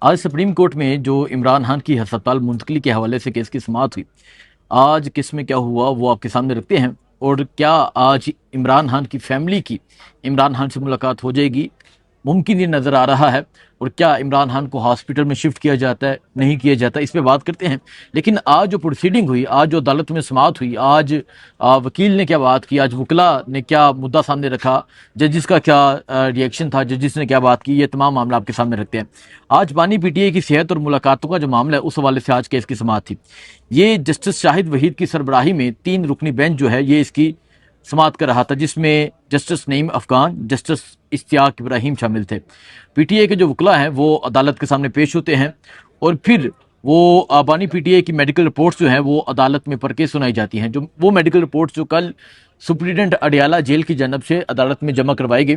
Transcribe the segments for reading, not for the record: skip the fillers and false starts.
آج supreme court میں جو عمران خان کی ہسپتال منتقلی کے حوالے سے کیس کی سماعت ہوئی، آج کس میں کیا ہوا وہ آپ کے سامنے رکھتے ہیں۔ اور کیا آج عمران خان کی فیملی کی عمران خان سے ملاقات ہو جائے گی؟ ممکن یہ نظر آ رہا ہے۔ اور کیا عمران خان کو ہاسپٹل میں شفٹ کیا جاتا ہے، نہیں کیا جاتا، اس پہ بات کرتے ہیں۔ لیکن آج جو پروسیڈنگ ہوئی، آج جو عدالت میں سماعت ہوئی، آج وکیل نے کیا بات کی، آج وکلا نے کیا مدعا سامنے رکھا، ججز کا کیا ریئیکشن تھا، ججز نے کیا بات کی، یہ تمام معاملہ آپ کے سامنے رکھتے ہیں۔ آج بانی پی ٹی اے کی صحت اور ملاقاتوں کا جو معاملہ ہے، اس حوالے سے آج کیس کی سماعت تھی۔ یہ جسٹس شاہد وحید کی سربراہی میں 3 رکنی بینچ جو ہے یہ اس کی سماعت کر رہا تھا، جس میں جسٹس نعیم افغان، جسٹس اشتیاق ابراہیم شامل تھے۔ پی ٹی اے کے جو وکلا ہیں وہ عدالت کے سامنے پیش ہوتے ہیں، اور پھر وہ بانی پی ٹی اے کی میڈیکل رپورٹس جو ہیں وہ عدالت میں پڑھ کے سنائی جاتی ہیں۔ جو وہ میڈیکل رپورٹس جو کل سپرنٹینڈنٹ اڈیالہ جیل کی جانب سے عدالت میں جمع کروائی گئی،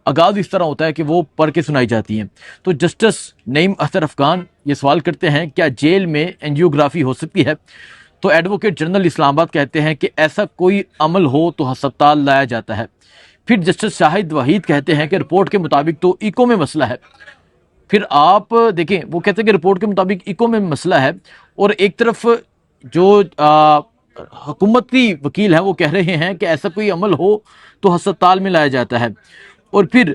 آغاز اس طرح ہوتا ہے کہ وہ پڑھ کے سنائی جاتی ہیں۔ تو جسٹس نعیم اختر افغان یہ سوال کرتے ہیں کیا جیل میں اینجیوگرافی ہو سکتی ہے؟ تو ایڈوکیٹ جنرل اسلام آباد کہتے ہیں کہ ایسا کوئی عمل ہو تو ہسپتال لایا جاتا ہے۔ پھر جسٹس شاہد وحید کہتے ہیں کہ رپورٹ کے مطابق تو ایکو میں مسئلہ ہے۔ پھر آپ دیکھیں، وہ کہتے ہیں کہ رپورٹ کے مطابق ایکو میں مسئلہ ہے، اور ایک طرف جو حکومتی وکیل ہیں وہ کہہ رہے ہیں کہ ایسا کوئی عمل ہو تو ہسپتال میں لایا جاتا ہے۔ اور پھر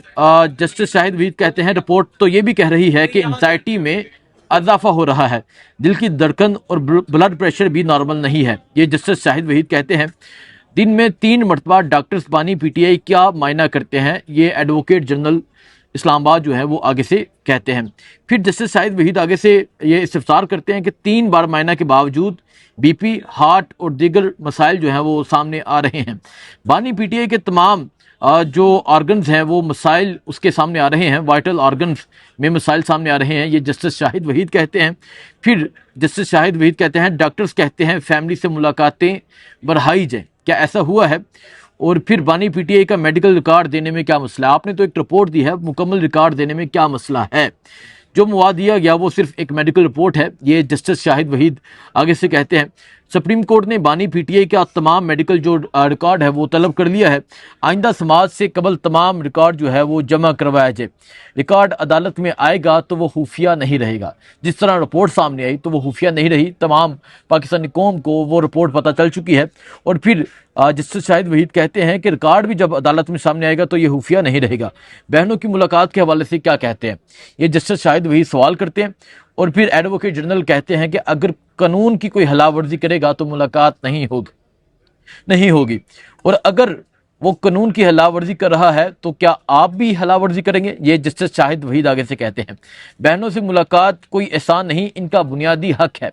جسٹس شاہد وحید کہتے ہیں رپورٹ تو یہ بھی کہہ رہی ہے کہ انزائٹی میں اضافہ ہو رہا ہے، دل کی دھڑکن اور بلڈ پریشر بھی نارمل نہیں ہے۔ یہ جسٹس شاہد وحید کہتے ہیں۔ دن میں 3 مرتبہ ڈاکٹرز بانی پی ٹی آئی کیا معائنہ کرتے ہیں، یہ ایڈوکیٹ جنرل اسلام آباد جو ہے وہ آگے سے کہتے ہیں۔ پھر جسٹس شاہد وحید آگے سے یہ استفسار کرتے ہیں کہ 3 بار معائنہ کے باوجود بی پی، ہارٹ اور دیگر مسائل جو ہیں وہ سامنے آ رہے ہیں۔ بانی پی ٹی آئی کے تمام جو آرگنز ہیں وہ مسائل اس کے سامنے آ رہے ہیں، وائٹل آرگنز میں مسائل سامنے آ رہے ہیں، یہ جسٹس شاہد وحید کہتے ہیں۔ پھر جسٹس شاہد وحید کہتے ہیں ڈاکٹرز کہتے ہیں فیملی سے ملاقاتیں بڑھائی جائیں، کیا ایسا ہوا ہے؟ اور پھر بانی پی ٹی آئی کا میڈیکل ریکارڈ دینے میں کیا مسئلہ ہے؟ آپ نے تو ایک رپورٹ دی ہے، مکمل ریکارڈ دینے میں کیا مسئلہ ہے؟ جو مواد دیا گیا وہ صرف ایک میڈیکل رپورٹ ہے، یہ جسٹس شاہد وحید آگے سے کہتے ہیں۔ سپریم کورٹ نے بانی پی ٹی آئی کا تمام میڈیکل جو ریکارڈ ہے وہ طلب کر لیا ہے، آئندہ سماعت سے قبل تمام ریکارڈ جو ہے وہ جمع کروایا جائے۔ ریکارڈ عدالت میں آئے گا تو وہ خفیہ نہیں رہے گا، جس طرح رپورٹ سامنے آئی تو وہ خفیہ نہیں رہی، تمام پاکستانی قوم کو وہ رپورٹ پتہ چل چکی ہے۔ اور پھر جسٹس شاہد وحید کہتے ہیں کہ ریکارڈ بھی جب عدالت میں سامنے آئے گا تو یہ خفیہ نہیں رہے گا۔ بہنوں کی ملاقات کے حوالے سے کیا کہتے ہیں، یہ جسٹس شاہد وحید سوال کرتے ہیں۔ اور پھر ایڈوکیٹ جنرل کہتے ہیں کہ اگر قانون کی کوئی خلاف ورزی کرے گا تو ملاقات نہیں ہوگی، اور اگر وہ قانون کی خلاف ورزی کر رہا ہے تو کیا آپ بھی خلاف ورزی کریں گے؟ یہ جسٹس شاہد وحید آگے سے کہتے ہیں۔ بہنوں سے ملاقات کوئی احسان نہیں، ان کا بنیادی حق ہے۔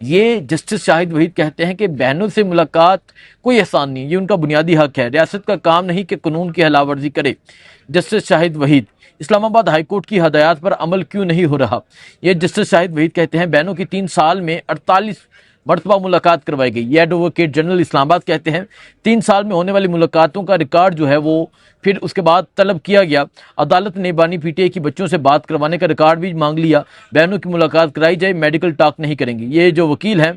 یہ جسٹس شاہد وحید کہتے ہیں کہ بہنوں سے ملاقات کوئی احسان نہیں، یہ ان کا بنیادی حق ہے، ریاست کا کام نہیں کہ قانون کی خلاف ورزی کرے۔ جسٹس شاہد وحید اسلام آباد ہائی کورٹ کی ہدایات پر عمل کیوں نہیں ہو رہا؟ یہ جسٹس شاہد وحید کہتے ہیں بہنوں کی 3 سال میں 48 مرتبہ ملاقات کروائی گئی۔ یہ ایڈوکیٹ جنرل اسلام آباد کہتے ہیں 3 سال میں ہونے والی ملاقاتوں کا ریکارڈ جو ہے وہ پھر اس کے بعد طلب کیا گیا۔ عدالت نے بانی پی ٹی آئی کی بچوں سے بات کروانے کا ریکارڈ بھی مانگ لیا۔ بہنوں کی ملاقات کرائی جائے، میڈیکل ٹاک نہیں کریں گے۔ یہ جو وکیل ہیں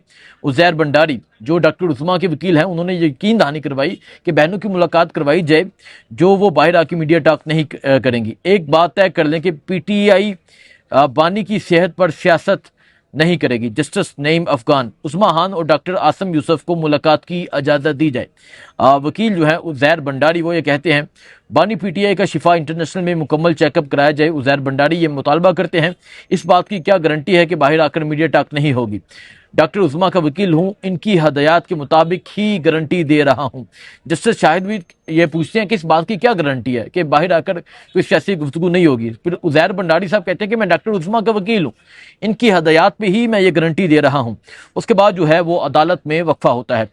عزیر بنڈاری، جو ڈاکٹر عثمہ کے وکیل ہیں، انہوں نے یقین دہانی کروائی کہ بہنوں کی ملاقات کروائی جائے، جو وہ باہر آ کے میڈیا ٹاک نہیں کریں گی۔ ایک بات طے کر لیں کہ پی ٹی آئی بانی کی صحت پر سیاست نہیں کرے گی۔ جسٹس نعیم افغان، عثمہ خان اور ڈاکٹر عاصم یوسف کو ملاقات کی اجازت دی جائے۔ وکیل جو ہے عزیر بنڈاری وہ یہ کہتے ہیں بانی پی ٹی آئی کا شفا انٹرنیشنل میں مکمل چیک اپ کرایا جائے۔ عزیر بنڈاری یہ مطالبہ کرتے ہیں اس بات کی کیا گارنٹی ہے کہ باہر آ کر میڈیا ٹاک نہیں ہوگی؟ ڈاکٹر عثمہ کا وکیل ہوں، ان کی ہدایات کے مطابق ہی گارنٹی دے رہا ہوں۔ جسٹس شاہد وحید یہ پوچھتے ہیں کہ اس بات کی کیا گارنٹی ہے کہ باہر آ کر کوئی سیاسی گفتگو نہیں ہوگی؟ پھر عزیر بنڈاری صاحب کہتے ہیں کہ میں ڈاکٹر عثمہ کا وکیل ہوں، ان کی ہدایات پہ ہی میں یہ گارنٹی دے رہا ہوں۔ اس کے بعد جو ہے وہ عدالت میں وقفہ ہوتا ہے۔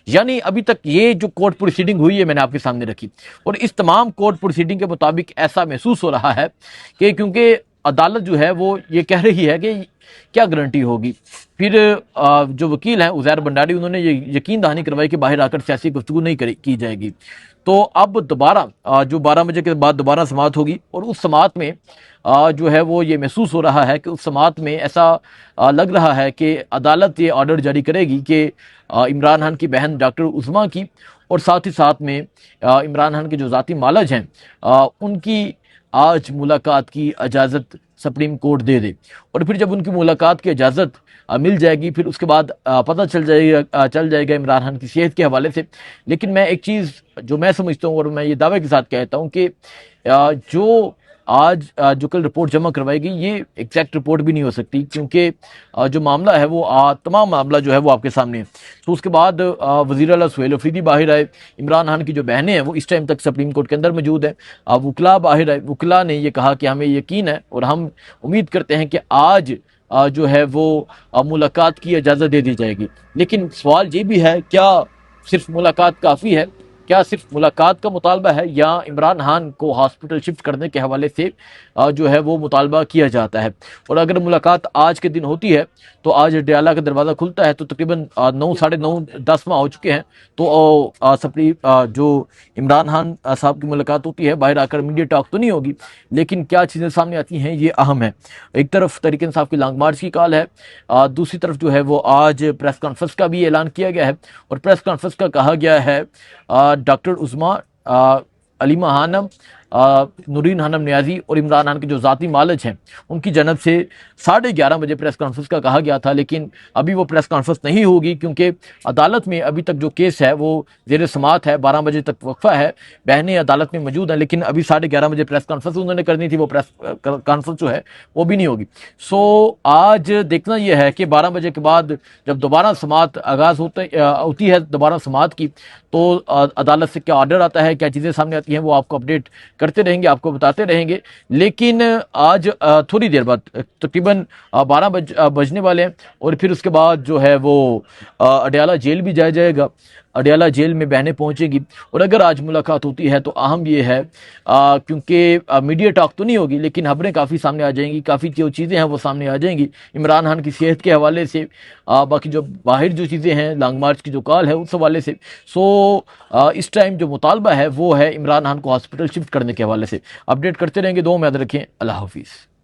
یعنی ابھی تک یہ جو کورٹ پروسیڈنگ ہوئی ہے میں نے آپ کے سامنے رکھی، اور اس تمام کورٹ پروسیڈنگ کے مطابق ایسا محسوس ہو رہا ہے کہ کیونکہ عدالت جو ہے وہ یہ کہہ رہی ہے کہ کیا گارنٹی ہوگی۔ پھر جو وکیل ہیں عزیر بنڈاری، انہوں نے یہ یقین دہانی کروائی کہ باہر آ کر سیاسی گفتگو نہیں کی جائے گی۔ تو اب دوبارہ جو 12 بجے کے بعد دوبارہ سماعت ہوگی، اور اس سماعت میں جو ہے وہ یہ محسوس ہو رہا ہے کہ اس سماعت میں ایسا لگ رہا ہے کہ عدالت یہ آرڈر جاری کرے گی کہ عمران خان کی بہن ڈاکٹر عثمہ کی اور ساتھ ہی ساتھ میں عمران خان کے جو ذاتی معالج ہیں ان کی آج ملاقات کی اجازت سپریم کورٹ دے دے، اور پھر جب ان کی ملاقات کی اجازت مل جائے گی، پھر اس کے بعد پتہ چل جائے گا عمران خان کی صحت کے حوالے سے۔ لیکن میں ایک چیز جو میں سمجھتا ہوں اور میں یہ دعوے کے ساتھ کہتا ہوں کہ جو آج جو کل رپورٹ جمع کروائی گئی، یہ ایگزیکٹ رپورٹ بھی نہیں ہو سکتی، کیونکہ جو معاملہ ہے وہ تمام معاملہ جو ہے وہ آپ کے سامنے ہے۔ تو اس کے بعد وزیر اعلیٰ سہیل افریدی باہر آئے، عمران خان کی جو بہنیں ہیں وہ اس ٹائم تک سپریم کورٹ کے اندر موجود ہیں، وکلاء باہر آئے، وکلاء نے یہ کہا کہ ہمیں یقین ہے اور ہم امید کرتے ہیں کہ آج جو ہے وہ ملاقات کی اجازت دے دی جائے گی۔ لیکن سوال یہ بھی ہے، کیا صرف ملاقات کافی ہے؟ کیا صرف ملاقات کا مطالبہ ہے، یا عمران خان کو ہاسپٹل شفٹ کرنے کے حوالے سے جو ہے وہ مطالبہ کیا جاتا ہے؟ اور اگر ملاقات آج کے دن ہوتی ہے تو آج ڈیالہ کا دروازہ کھلتا ہے، تو تقریباً 9 ساڑھے 9 10 ماہ ہو چکے ہیں، تو جو عمران خان صاحب کی ملاقات ہوتی ہے، باہر آ کر میڈیا ٹاک تو نہیں ہوگی، لیکن کیا چیزیں سامنے آتی ہیں یہ اہم ہے۔ ایک طرف تحریک انصاف کی لانگ مارچ کی کال ہے، دوسری طرف جو ہے وہ آج پریس کانفرنس کا بھی اعلان کیا گیا ہے، اور پریس کانفرنس کا کہا گیا ہے ڈاکٹر عظمیٰ، علیمہ خانم، نورین خانم نیازی اور عمران خان کے جو ذاتی معالج ہیں ان کی جانب سے 11:30 بجے پریس کانفرنس کا کہا گیا تھا، لیکن ابھی وہ پریس کانفرنس نہیں ہوگی، کیونکہ عدالت میں ابھی تک جو کیس ہے وہ زیر سماعت ہے، 12 بجے تک وقفہ ہے، بہنیں عدالت میں موجود ہیں، لیکن ابھی 11:30 بجے پریس کانفرنس انہوں نے کرنی تھی، وہ پریس کانفرنس جو ہے وہ بھی نہیں ہوگی۔ سو آج دیکھنا یہ ہے کہ 12 بجے کے بعد جب دوبارہ سماعت آغاز ہوتی ہے دوبارہ سماعت کی، تو عدالت سے کیا آرڈر آتا ہے، کیا چیزیں سامنے آتی ہیں، وہ آپ کو اپڈیٹ کرتے رہیں گے، آپ کو بتاتے رہیں گے۔ لیکن آج تھوڑی دیر بعد تقریباً 12 بجنے والے ہیں، اور پھر اس کے بعد جو ہے وہ اڈیالہ جیل بھی جایا جائے گا، اڈیالہ جیل میں بہنیں پہنچیں گی، اور اگر آج ملاقات ہوتی ہے تو اہم یہ ہے کیونکہ میڈیا ٹاک تو نہیں ہوگی، لیکن خبریں کافی سامنے آ جائیں گی، کافی جو چیزیں ہیں وہ سامنے آ جائیں گی عمران خان کی صحت کے حوالے سے، باقی جو باہر جو چیزیں ہیں، لانگ مارچ کی جو کال ہے اس حوالے سے۔ سو اس ٹائم جو مطالبہ ہے وہ ہے عمران خان کو ہاسپٹل شفٹ کرنے کے حوالے سے۔ اپڈیٹ کرتے رہیں گے، دعاؤں میں یاد رکھیں۔ اللہ حافظ۔